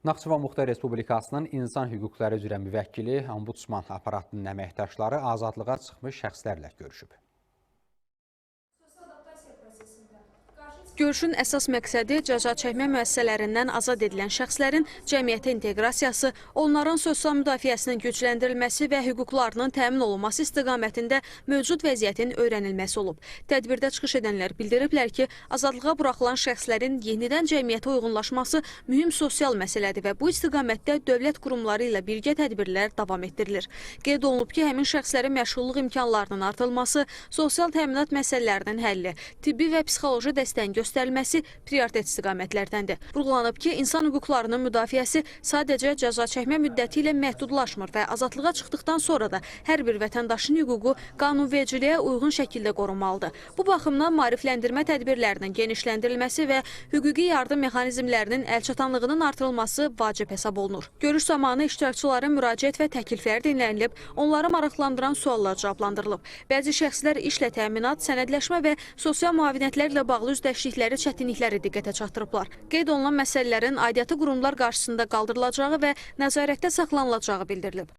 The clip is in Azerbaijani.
Naxçıvan Muxtar Respublikasının İnsan Hüquqları üzrə müvəkkili, Ombudsman aparatının əməkdaşları azadlığa çıxmış şəxslərlə görüşüb. Görüşün əsas məqsədi cəza çəkmə müəssisələrindən azad edilən şəxslərin cəmiyyətə inteqrasiyası, onların sosial müdafiəsinin gücləndirilməsi və hüquqlarının təmin olunması istiqamətində mövcud vəziyyətin öyrənilməsi olub. Tədbirdə çıxış edənlər bildiriblər ki, azadlığa buraxılan şəxslərin yenidən cəmiyyətə uyğunlaşması mühüm sosial məsələdir və bu istiqamətdə dövlət qurumları ilə birgə tədbirlər davam etdirilir. Qeyd olunub ki, həmin şəxslərin məşğulluq imkanlarının artırılması, sosial təminat məsələlərinin həlli, tibbi və psixoloji dəstəyin göstərilməsi prioritet istiqamətlərdəndir. Vurğulanıb ki, insan hüquqlarının müdafiəsi sadəcə cəza çəkmə müddəti ilə məhdudlaşmır və azadlığa çıxdıqdan sonra da hər bir vətəndaşın hüququ qanunvericiliyə uyğun şəkildə qorunmalıdır. Bu baxımdan maarifləndirmə tədbirlərinin genişləndirilməsi və hüquqi yardım mexanizmlərinin əlçatanlığının artırılması vacib hesab olunur. Görüş zamanı iştirakçıların müraciət və təklifləri dinlənilib, onları maraqlandıran suallar cavablandırılıb. Bəzi şəxslər işlə təminat, sənədləşmə və sosial müavinətlərlə bağlı üzləşdikləri çətinlikləri diqqətə çatdırıblar. Qeyd olunan məsələlərin aidiyyatı qurumlar qarşısında qaldırılacağı və nəzarətdə saxlanılacağı bildirilib.